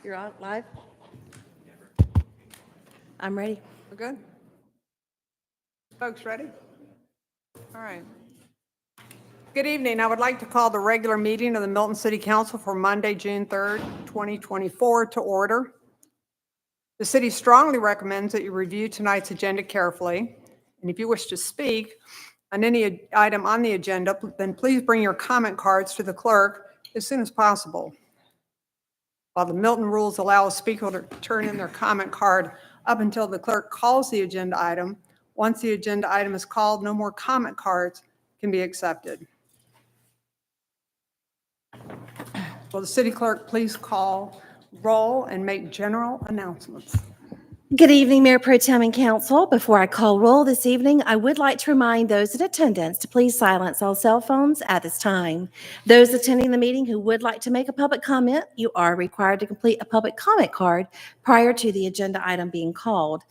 You're on live? I'm ready. We're good? Folks ready? All right. Good evening. I would like to call the regular meeting of the Milton City Council for Monday, June 3rd, 2024 to order. The city strongly recommends that you review tonight's agenda carefully. And if you wish to speak on any item on the agenda, then please bring your comment cards to the clerk as soon as possible. While the Milton rules allow a speaker to turn in their comment card up until the clerk calls the agenda item, once the agenda item is called, no more comment cards can be accepted. Will the city clerk please call roll and make general announcements? Good evening, Mayor Pro Tem and Council. Before I call roll this evening, I would like to remind those in attendance to please silence all cell phones at this time. Those attending the meeting who would like to make a public comment, you are required to complete a public comment card prior to the agenda item being called.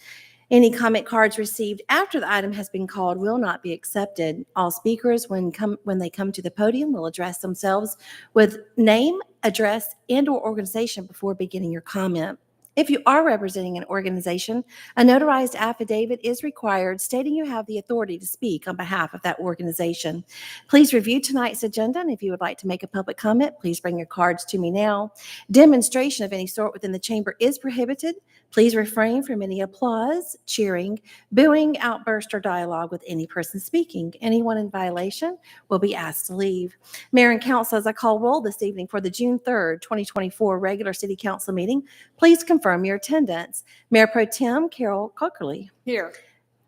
Any comment cards received after the item has been called will not be accepted. All speakers, when they come to the podium, will address themselves with name, address, and/or organization before beginning your comment. If you are representing an organization, a notarized affidavit is required stating you have the authority to speak on behalf of that organization. Please review tonight's agenda, and if you would like to make a public comment, please bring your cards to me now. Demonstration of any sort within the chamber is prohibited. Please refrain from any applause, cheering, booing, outburst, or dialogue with any person speaking. Anyone in violation will be asked to leave. Mayor and Council, as I call roll this evening for the June 3rd, 2024 regular City Council meeting, please confirm your attendance. Mayor Pro Tem Carol Cockerly. Here.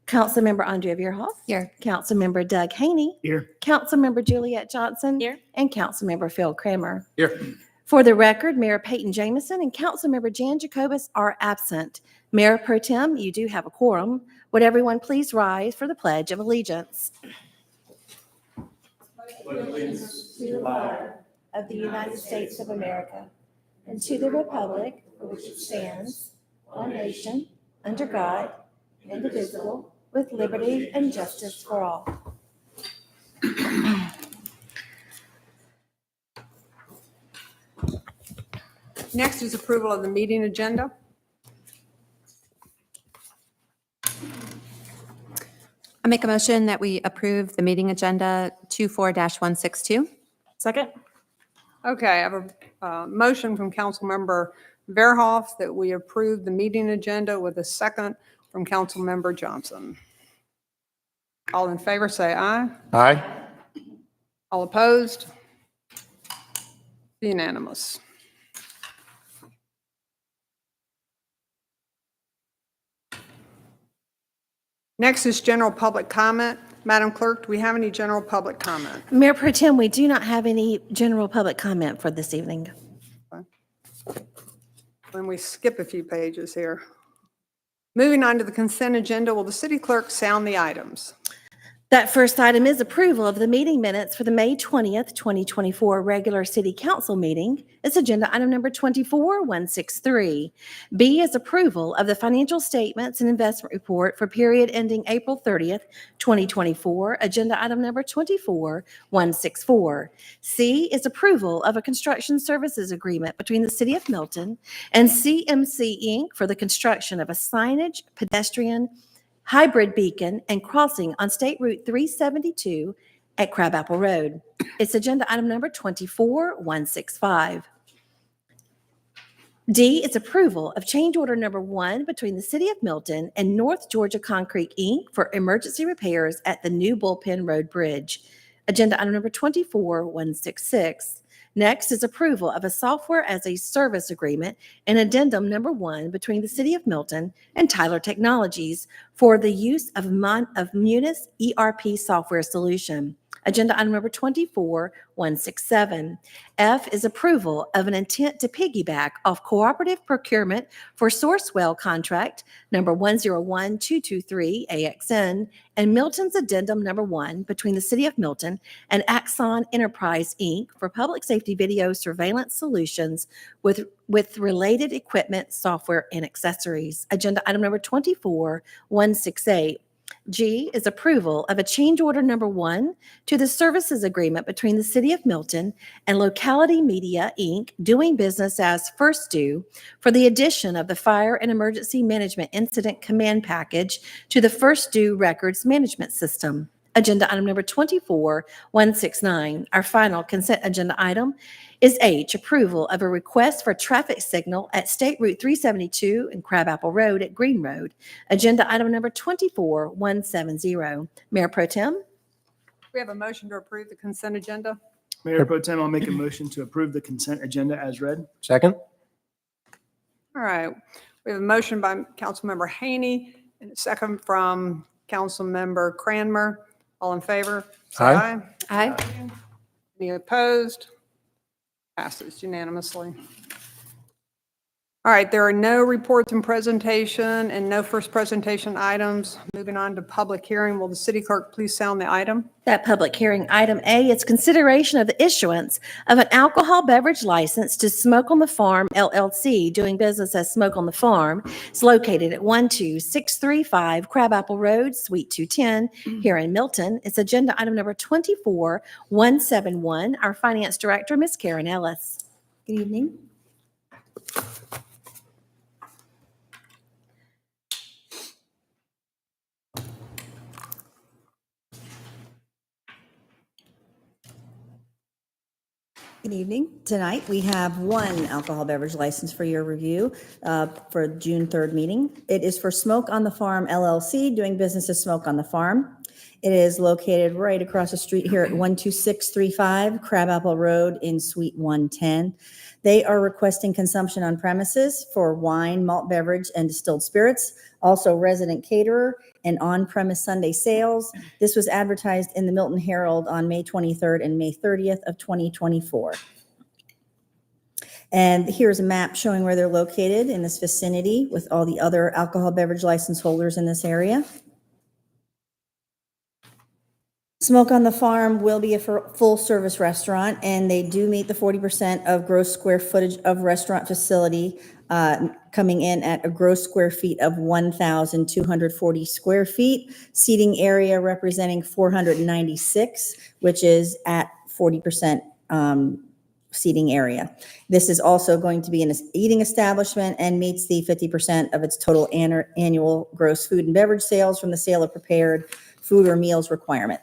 Councilmember Andrea Veerhoff. Here. Councilmember Doug Haney. Here. Councilmember Juliet Johnson. Here. And Councilmember Phil Kramer. Here. For the record, Mayor Peyton Jamison and Councilmember Jan Jacobus are absent. Mayor Pro Tem, you do have a quorum. Would everyone please rise for the Pledge of Allegiance? Allegiance to the flag of the United States of America and to the republic for which it stands, one nation, under God, indivisible, with liberty and justice for all. Next is approval of the meeting agenda. I make a motion that we approve the meeting agenda 24-162. Second. Okay, I have a motion from Councilmember Veerhoff that we approve the meeting agenda with a second from Councilmember Johnson. All in favor, say aye. Aye. All opposed? Unanimous. Next is general public comment. Madam Clerk, do we have any general public comment? Mayor Pro Tem, we do not have any general public comment for this evening. When we skip a few pages here. Moving on to the consent agenda, will the city clerk sound the items? That first item is approval of the meeting minutes for the May 20th, 2024 regular City Council meeting. It's agenda item number 24163. B is approval of the financial statements and investment report for period ending April 30th, 2024, agenda item number 24164. C is approval of a construction services agreement between the City of Milton and CMC Inc. for the construction of a signage, pedestrian, hybrid beacon and crossing on State Route 372 at Crabapple Road. It's agenda item number 24165. D is approval of change order number 1 between the City of Milton and North Georgia Concrete Inc. for emergency repairs at the new Bullpen Road Bridge. Agenda item number 24166. Next is approval of a software as a service agreement and addendum number 1 between the City of Milton and Tyler Technologies for the use of Munis ERP software solution. Agenda item number 24167. F is approval of an intent to piggyback off cooperative procurement for Sourcewell contract number 101223 AXN and Milton's addendum number 1 between the City of Milton and Axon Enterprise Inc. for public safety video surveillance solutions with related equipment, software, and accessories. Agenda item number 24168. G is approval of a change order number 1 to the services agreement between the City of Milton and Locality Media, Inc., doing business as First Due, for the addition of the Fire and Emergency Management Incident Command Package to the First Due Records Management System. Agenda item number 24169. Our final consent agenda item is H, approval of a request for traffic signal at State Route 372 and Crabapple Road at Green Road. Agenda item number 24170. Mayor Pro Tem? We have a motion to approve the consent agenda. Mayor Pro Tem, I'll make a motion to approve the consent agenda as read. Second? All right. We have a motion by Councilmember Haney and a second from Councilmember Cranmer. All in favor? Say Aye. Aye. Any opposed? Passes unanimously. All right, there are no reports and presentation and no first presentation items. Moving on to public hearing, will the city clerk please sound the item? That public hearing, item A, is consideration of the issuance of an alcohol beverage license to Smoke on the Farm LLC, doing business as Smoke on the Farm. It's located at 12635 Crabapple Road, Suite 210, here in Milton. It's agenda item number 24171. Our finance director, Ms. Karen Ellis. Good evening. Good evening. Tonight, we have one alcohol beverage license for your review for June 3rd meeting. It is for Smoke on the Farm LLC, doing business as Smoke on the Farm. It is located right across the street here at 12635 Crabapple Road in Suite 110. They are requesting consumption on premises for wine, malt beverage, and distilled spirits, also resident caterer and on-premise Sunday sales. This was advertised in the Milton Herald on May 23rd and May 30th of 2024. And here's a map showing where they're located in this vicinity with all the other alcohol beverage license holders in this area. Smoke on the Farm will be a full-service restaurant, and they do meet the 40% of gross square footage of restaurant facility, coming in at a gross square feet of 1,240 square feet, seating area representing 496, which is at 40% seating area. This is also going to be an eating establishment and meets the 50% of its total annual gross food and beverage sales from the sale of prepared food or meals requirement.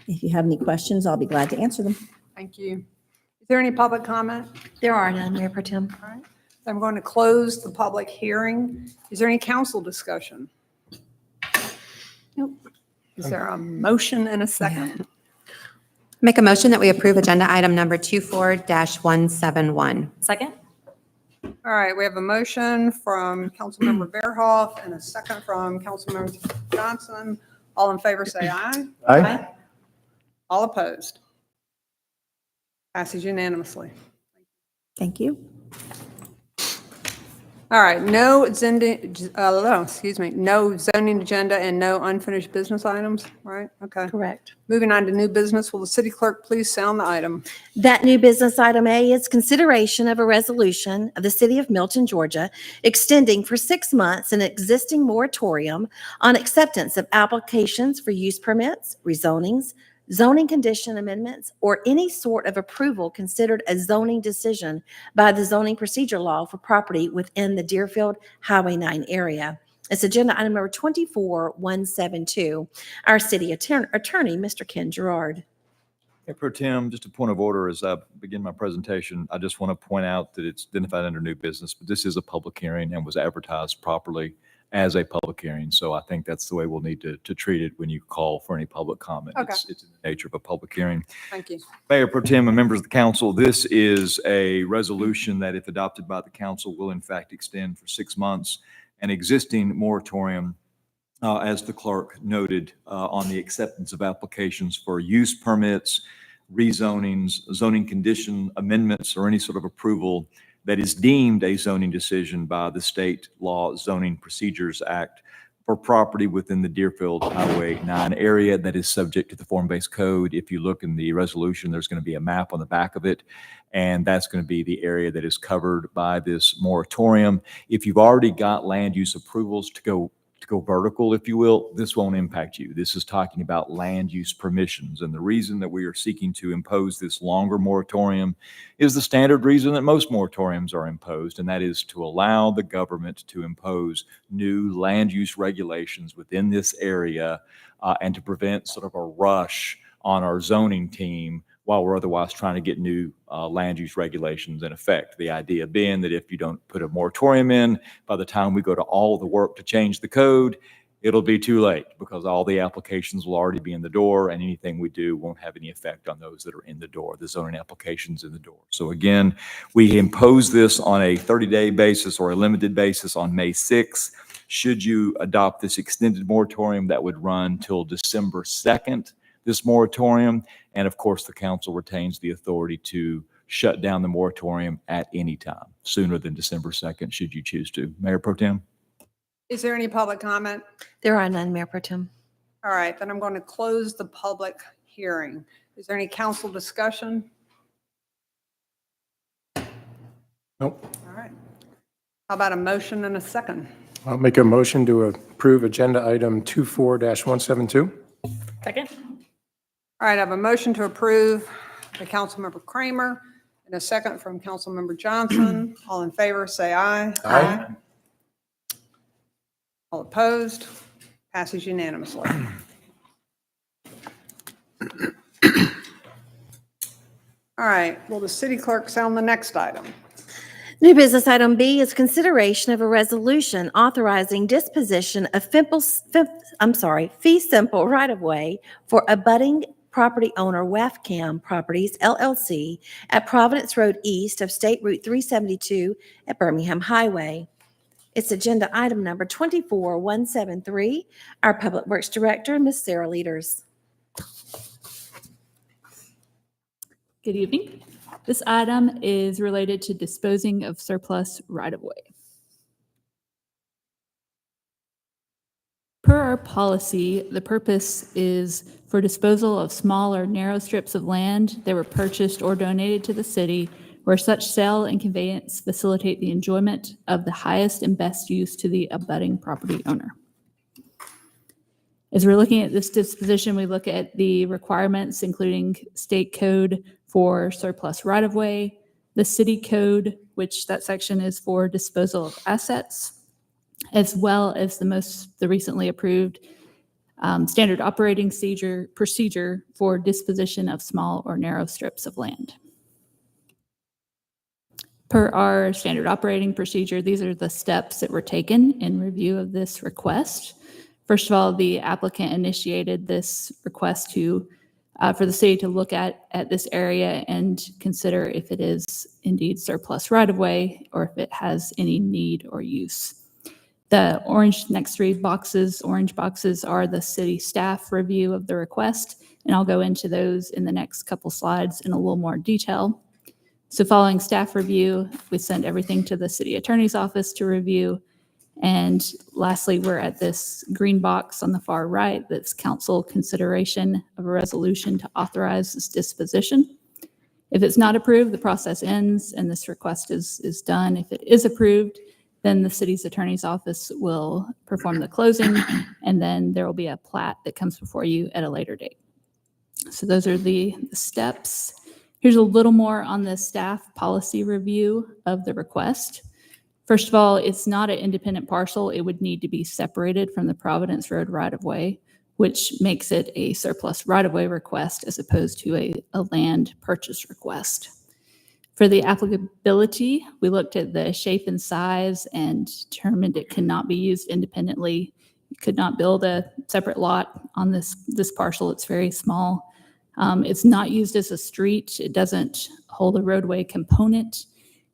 If you have any questions, I'll be glad to answer them. Thank you. Is there any public comment? There are none, Mayor Pro Tem. All right. I'm going to close the public hearing. Is there any council discussion? Nope. Is there a motion and a second? Make a motion that we approve agenda item number 24-171. Second? All right, we have a motion from Councilmember Bearhoff and a second from Councilmember Johnson. All in favor, say aye. Aye. All opposed? Passes unanimously. Thank you. All right, no zoning agenda and no unfinished business items, right? Okay. Correct. Moving on to new business, will the city clerk please sound the item? That new business item A is consideration of a resolution of the City of Milton, Georgia, extending for 6 months an existing moratorium on acceptance of applications for use permits, rezonings, zoning condition amendments, or any sort of approval considered a zoning decision by the zoning procedure law for property within the Deerfield Highway 9 area. It's agenda item number 24172. Our city attorney, Mr. Ken Gerard. Mayor Pro Tem, just a point of order as I begin my presentation. I just want to point out that it's identified under new business, but this is a public hearing and was advertised properly as a public hearing. So I think that's the way we'll need to treat it when you call for any public comment. Okay. It's in the nature of a public hearing. Thank you. Mayor Pro Tem and members of the council, this is a resolution that, if adopted by the council, will in fact extend for 6 months an existing moratorium, as the clerk noted, on the acceptance of applications for use permits, rezonings, zoning condition amendments, or any sort of approval that is deemed a zoning decision by the State Law Zoning Procedures Act for property within the Deerfield Highway 9 area that is subject to the form-based code. If you look in the resolution, there's going to be a map on the back of it, and that's going to be the area that is covered by this moratorium. If you've already got land use approvals to to go vertical, if you will, this won't impact you. This is talking about land use permissions. And the reason that we are seeking to impose this longer moratorium is the standard reason that most moratoriums are imposed, and that is to allow the government to impose new land use regulations within this area and to prevent sort of a rush on our zoning team while we're otherwise trying to get new land use regulations in effect. The idea being that if you don't put a moratorium in, by the time we go to all the work to change the code, it'll be too late because all the applications will already be in the door, and anything we do won't have any effect on those that are in the door, the zoning applications in the door. So again, we impose this on a 30-day basis or a limited basis on May 6th. Should you adopt this extended moratorium, that would run till December 2nd, this moratorium. And of course, the council retains the authority to shut down the moratorium at any time, sooner than December 2nd, should you choose to. Mayor Pro Tem? Is there any public comment? There are none, Mayor Pro Tem. All right, then I'm going to close the public hearing. Is there any council discussion? Nope. All right. How about a motion and a second? I'll make a motion to approve agenda item 24-172. Second? All right, I have a motion to approve by Councilmember Kramer and a second from Councilmember Johnson. All in favor, say aye. Aye. All opposed? Passes unanimously. All right, will the city clerk sound the next item? New business item B is consideration of a resolution authorizing disposition of fee simple right-of-way for abutting property owner WAFCAM Properties LLC at Providence Road East of State Route 372 at Birmingham Highway. It's agenda item number 24173. Our Public Works Director, Ms. Sarah Leaders. Good evening. This item is related to disposing of surplus right-of-way. Per our policy, the purpose is for disposal of small or narrow strips of land that were purchased or donated to the city where such sale and conveyance facilitate the enjoyment of the highest and best use to the abutting property owner. As we're looking at this disposition, we look at the requirements, including state code for surplus right-of-way, the city code, which that section is for disposal of assets, as well as the recently approved standard operating procedure for disposition of small or narrow strips of land. Per our standard operating procedure, these are the steps that were taken in review of this request. First of all, the applicant initiated this request for the city to look at this area and consider if it is indeed surplus right-of-way or if it has any need or use. The next three orange boxes are the city staff review of the request, and I'll go into those in the next couple slides in a little more detail. So following staff review, we send everything to the city attorney's office to review. And lastly, we're at this green box on the far right that's council consideration of a resolution to authorize this disposition. If it's not approved, the process ends and this request is done. If it is approved, then the city's attorney's office will perform the closing, and then there will be a plat that comes before you at a later date. So those are the steps. Here's a little more on the staff policy review of the request. First of all, it's not an independent parcel. It would need to be separated from the Providence Road right-of-way, which makes it a surplus right-of-way request as opposed to a land purchase request. For the applicability, we looked at the shape and size and determined it cannot be used independently. You could not build a separate lot on this parcel. It's very small. It's not used as a street. It doesn't hold a roadway component.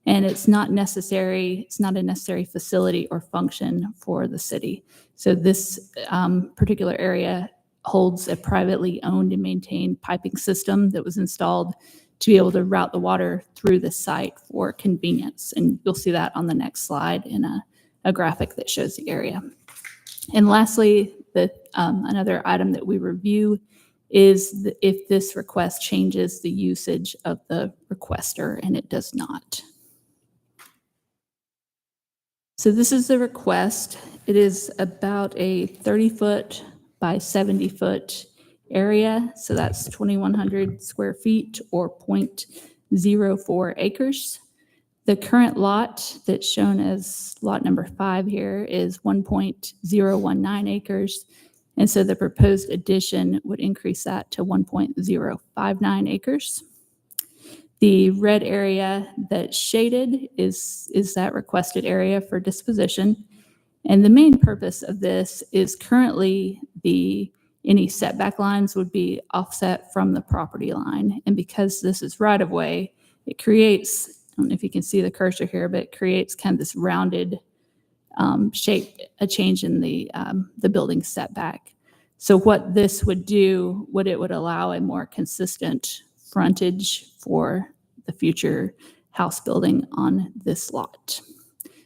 And it's not a necessary facility or function for the city. So this particular area holds a privately owned and maintained piping system that was installed to be able to route the water through the site for convenience. And you'll see that on the next slide in a graphic that shows the area. And lastly, another item that we review is if this request changes the usage of the requester, and it does not. So this is the request. It is about a 30-foot by 70-foot area, so that's 2,100 square feet or 0.04 acres. The current lot that's shown as lot number 5 here is 1.019 acres, and so the proposed addition would increase that to 1.059 acres. The red area that's shaded is that requested area for disposition. And the main purpose of this is currently any setback lines would be offset from the property line. And because this is right of way, it creates, I don't know if you can see the cursor here, but it creates kind of this rounded shape, a change in the building setback. So what this would do, it would allow a more consistent frontage for the future house building on this lot.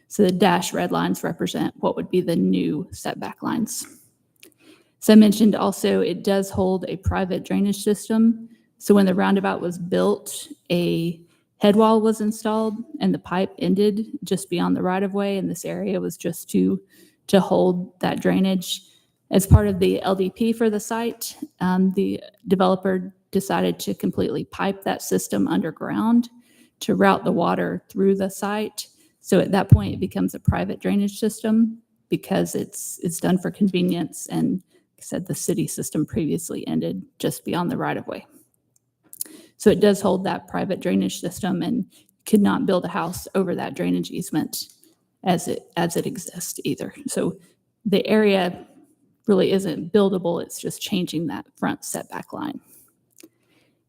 So the dashed red lines represent what would be the new setback lines. So I mentioned also it does hold a private drainage system. So when the roundabout was built, a head wall was installed and the pipe ended just beyond the right of way, and this area was just to hold that drainage. As part of the LDP for the site, the developer decided to completely pipe that system underground to route the water through the site. So at that point, it becomes a private drainage system because it's done for convenience. And like I said, the city system previously ended just beyond the right of way. So it does hold that private drainage system and could not build a house over that drainage easement as it exists either. So the area really isn't buildable. It's just changing that front setback line.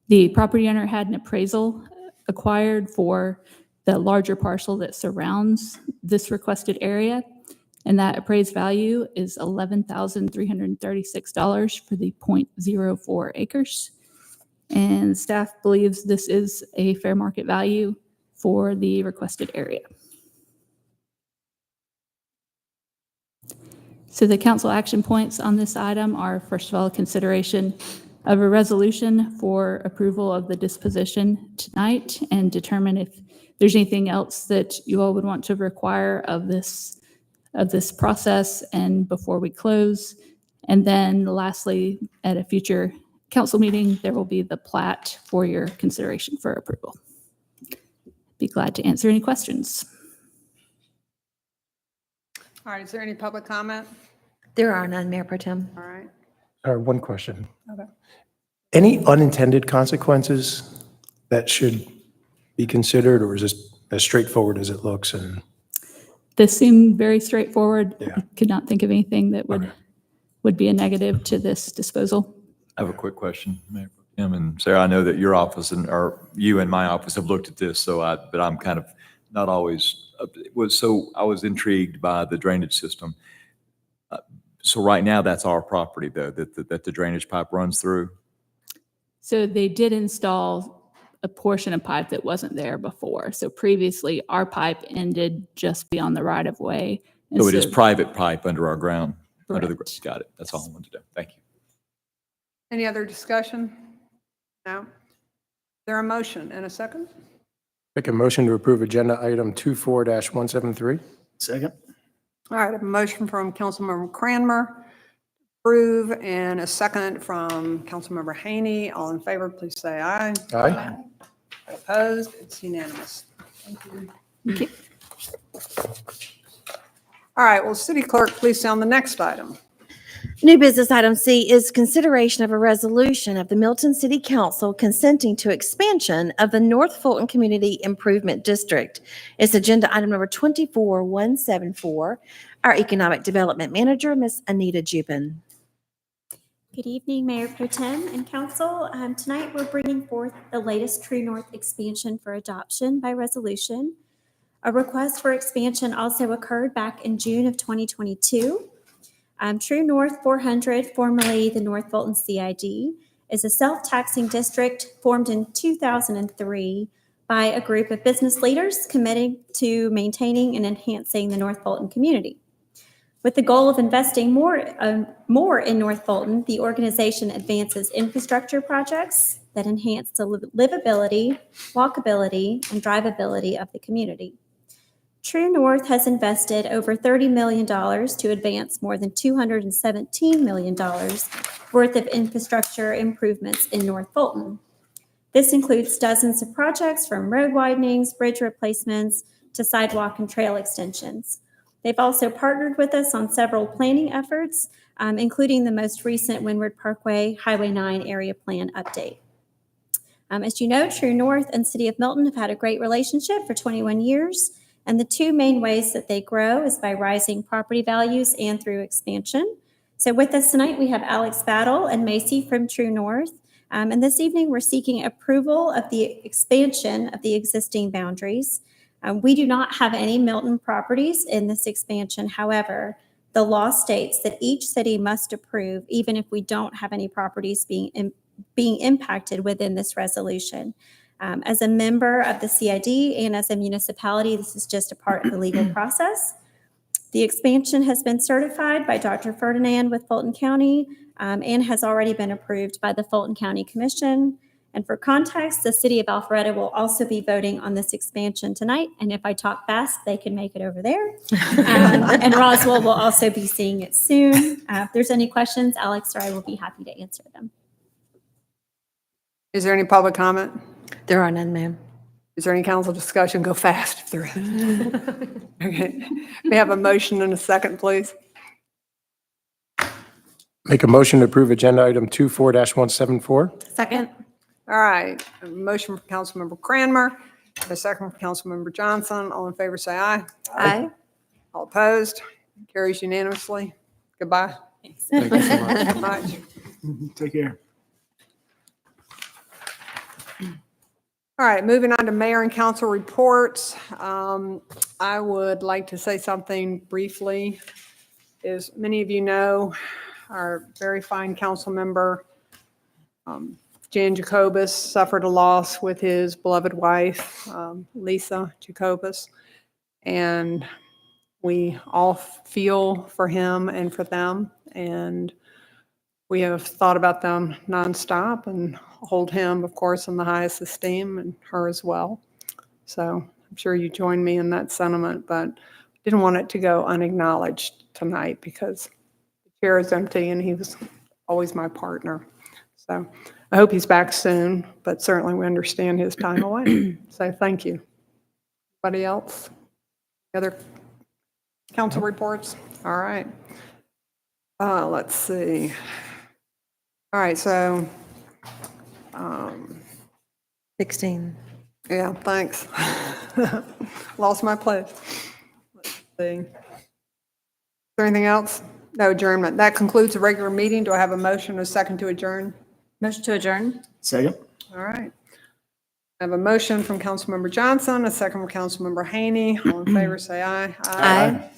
The property owner had an appraisal acquired for the larger parcel that surrounds this requested area, and that appraised value is $11,336 for the 0.04 acres. And staff believes this is a fair market value for the requested area. So the council action points on this item are, first of all, consideration of a resolution for approval of the disposition tonight and determine if there's anything else that you all would want to require of this process and before we close. And then lastly, at a future council meeting, there will be the plat for your consideration for approval. Be glad to answer any questions. All right, is there any public comment? There are none, Mayor Pro Tem. All right. One question. Okay. Any unintended consequences that should be considered, or is this as straightforward as it looks? And This seemed very straightforward. Yeah. I could not think of anything that would be a negative to this disposal. I have a quick question, Mayor Pro Tem and Sarah. I know that your office or you and my office have looked at this, but I'm kind of not always, so I was intrigued by the drainage system. So right now, that's our property, though, that the drainage pipe runs through? So they did install a portion of pipe that wasn't there before. So previously, our pipe ended just beyond the right of way. And So it is private pipe under our ground? Correct. Got it. That's all I wanted to know. Thank you. Any other discussion? No? Is there a motion and a second? make a motion to approve agenda item 24-173. Second. All right, I have a motion from Councilmember Cranmer, approve, and a second from Councilmember Haney. All in favor, please say aye. Aye. Opposed? It's unanimous. Thank you. Thank you. All right, will City Clerk please sound the next item? New business item C is consideration of a resolution of the Milton City Council consenting to expansion of the North Fulton Community Improvement District. It's agenda item number 24174. Our Economic Development Manager, Ms. Anita Jubin. Good evening, Mayor Pro Tem and Council. Tonight, we're bringing forth the latest True North expansion for adoption by resolution. A request for expansion also occurred back in June of 2022. True North 400, formerly the North Fulton CID, is a self-taxing district formed in 2003 by a group of business leaders committed to maintaining and enhancing the North Fulton community. With the goal of investing more in North Fulton, the organization advances infrastructure projects that enhance the livability, walkability, and drivability of the community. True North has invested over $30 million to advance more than $217 million worth of infrastructure improvements in North Fulton. This includes dozens of projects from road widenings, bridge replacements, to sidewalk and trail extensions. They've also partnered with us on several planning efforts, including the most recent Windward Parkway Highway 9 Area Plan update. As you know, True North and City of Milton have had a great relationship for 21 years, and the two main ways that they grow is by rising property values and through expansion. So with us tonight, we have Alex Battle and Macy from True North, and this evening we're seeking approval of the expansion of the existing boundaries. We do not have any Milton properties in this expansion. However, the law states that each city must approve, even if we don't have any properties being impacted within this resolution. As a member of the CID and as a municipality, this is just a part of the legal process. The expansion has been certified by Dr. Ferdinand with Fulton County and has already been approved by the Fulton County Commission. And for context, the city of Alpharetta will also be voting on this expansion tonight. And if I talk fast, they can make it over there. And Roswell will also be seeing it soon. If there's any questions, Alex or I will be happy to answer them. Is there any public comment? There are none, ma'am. Is there any council discussion? Go fast if there is. Okay. May I have a motion and a second, please? Make a motion to approve agenda item 24-174. Second. All right, a motion from Councilmember Cranmer, a second from Councilmember Johnson. All in favor, say aye. Aye. All opposed? Carries unanimously. Goodbye. Thank you so much. Good night. Take care. All right, moving on to mayor and council reports. I would like to say something briefly. As many of you know, our very fine council member, Jan Jacobus, suffered a loss with his beloved wife, Lisa Jacobus. And we all feel for him and for them. And we have thought about them nonstop and hold him, of course, in the highest esteem and her as well. So I'm sure you join me in that sentiment, but didn't want it to go unacknowledged tonight because the chair is empty and he was always my partner. So I hope he's back soon, but certainly we understand his time away. So thank you. Anybody else? Other council reports? All right. Let's see. All right, so 16. yeah, thanks. Lost my place. Let's see. Is there anything else? No adjournment. That concludes the regular meeting. Do I have a motion, a second to adjourn? Motion to adjourn? Second. All right. I have a motion from Councilmember Johnson, a second from Councilmember Haney. All in favor, say aye. Aye.